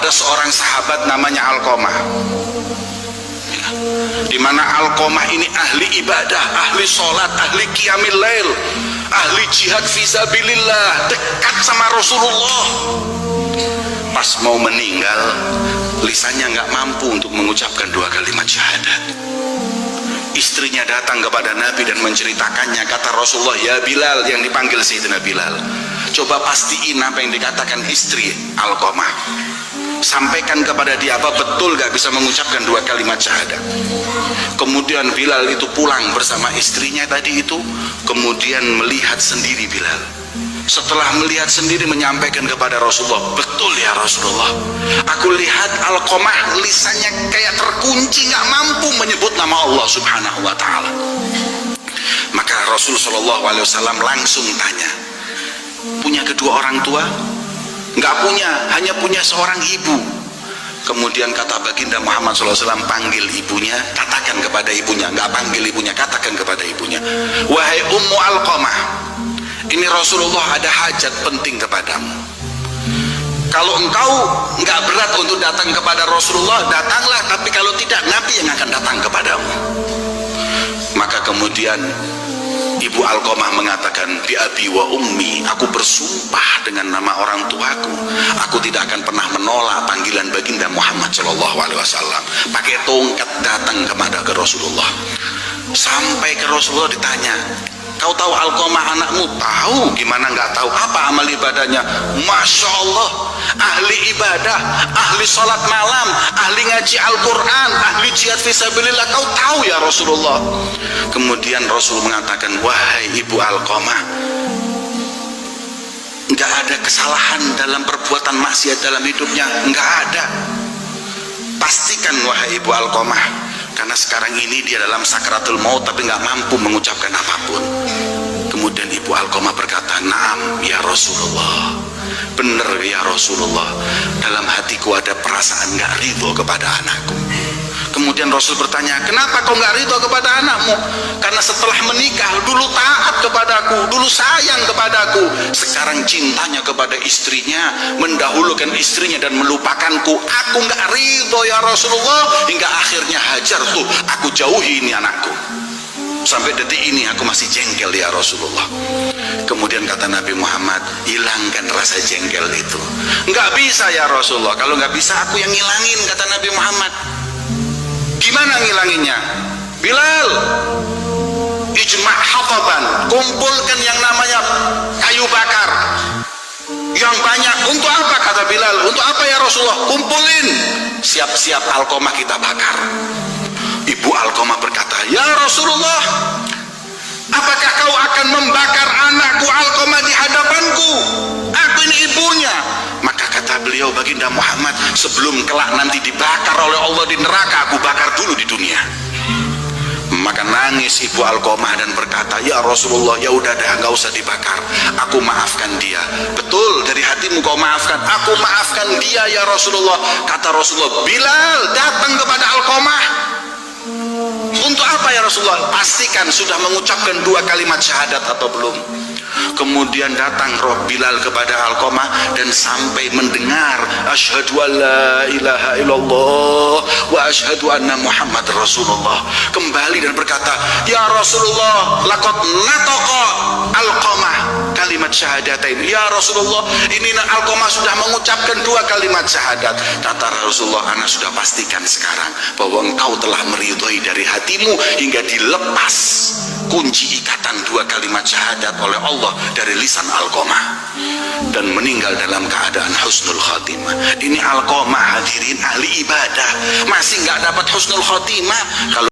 ada seorang sahabat namanya Alqamah, di mana Alqamah ini ahli ibadah, ahli sholat, ahli qiyamil lail, ahli jihad fisabilillah, dekat sama Rasulullah. Pas mau meninggal, lisannya nggak mampu untuk mengucapkan 2 kalimat syahadat. Istrinya datang kepada Nabi dan menceritakannya. Kata Rasulullah, ya Bilal, yang dipanggil Sayyidina Bilal, coba pastiin apa yang dikatakan istri Alqamah, sampaikan kepada dia apa betul gak bisa mengucapkan 2 kalimat syahadat. Kemudian Bilal itu pulang bersama istrinya tadi itu, kemudian melihat sendiri Bilal. Setelah melihat sendiri menyampaikan kepada Rasulullah, betul ya Rasulullah, aku lihat Alqamah lisannya kayak terkunci, gak mampu menyebut nama Allah subhanahu wa ta'ala. Maka Rasul SAW langsung tanya, punya kedua orang tua? Nggak punya, hanya punya seorang ibu. Kemudian kata baginda Muhammad SAW, panggil ibunya, katakan kepada ibunya. Nggak panggil ibunya, katakan kepada ibunya, wahai Ummu Alqamah, ini Rasulullah ada hajat penting kepadamu. Kalau engkau nggak berat untuk datang kepada Rasulullah, datanglah, tapi kalau tidak, Nabi yang akan datang kepadamu. Maka kemudian Ibu Alqamah mengatakan, bi abi wa ummi, aku bersumpah dengan nama orang tuaku, aku tidak akan pernah menolak panggilan baginda Muhammad SAW. Pakai tongkat datang kepada Rasulullah. Sampai ke Rasulullah ditanya, kau tahu Alqamah anakmu? Tahu. Gimana nggak tahu? Apa amal ibadahnya? Masya Allah, ahli ibadah, ahli sholat malam, ahli ngaji Al-Quran, ahli jihad fisabilillah. Kau tahu ya Rasulullah? Kemudian Rasul mengatakan, wahai ibu Alqamah, nggak ada kesalahan dalam perbuatan maksiat dalam hidupnya, nggak ada. Pastikan wahai ibu Alqamah, karena sekarang ini dia dalam sakratul maut tapi nggak mampu mengucapkan apapun. Kemudian ibu Alqamah berkata, naam ya Rasulullah, benar ya Rasulullah, dalam hatiku ada perasaan nggak ridho kepada anakku. Kemudian Rasul bertanya, kenapa kau nggak ridho kepada anakmu? Karena setelah menikah dulu taat kepadaku, dulu sayang kepadaku, sekarang cintanya kepada istrinya mendahulukan istrinya dan melupakanku. Aku nggak ridho ya Rasulullah, hingga akhirnya hajar tuh, aku jauhi ini anakku. Sampai detik ini aku masih jengkel ya Rasulullah. Kemudian kata Nabi Muhammad, hilangkan rasa jengkel itu. Nggak bisa ya Rasulullah. Kalau nggak bisa aku yang ngilangin, kata Nabi Muhammad. Gimana ngilanginnya? Bilal, ijma' hataban, kumpulkan yang namanya kayu bakar yang banyak. Untuk apa? Kata Bilal. Untuk apa ya Rasulullah? Kumpulin, siap-siap Alqamah kita bakar. Ibu Alqamah berkata, ya Rasulullah, apakah kau akan membakar anakku Alqamah di hadapanku? Aku ini ibunya. Maka kata beliau, baginda Muhammad, sebelum kelak nanti dibakar oleh Allah di neraka, aku bakar dulu di dunia. Maka nangis ibu Alqamah dan berkata, ya Rasulullah, ya udah dah, nggak usah dibakar, aku maafkan dia. Betul, dari hatimu kau maafkan, aku maafkan dia ya Rasulullah. Kata Rasulullah, Bilal datang kepada Alqamah. Untuk apa ya Rasulullah? Pastikan sudah mengucapkan 2 kalimat syahadat atau belum. Kemudian datang roh Bilal kepada Alqamah dan sampai mendengar, asyhadu an la ilaha illallah wa asyhadu anna Muhammad Rasulullah. Kembali dan berkata, ya Rasulullah, laqad nataqa Alqamah kalimat syahadatain. Ya Rasulullah, ini Alqamah sudah mengucapkan 2 kalimat syahadat. Kata Rasulullah, ana sudah pastikan sekarang bahwa engkau telah meridhoi dari hatimu hingga dilepas kunci ikatan 2 kalimat syahadat oleh Allah dari lisan Alqamah, dan meninggal dalam keadaan husnul khatimah. Ini Alqamah hadirin ahli ibadah, masih nggak dapat husnul khatimah. Kalau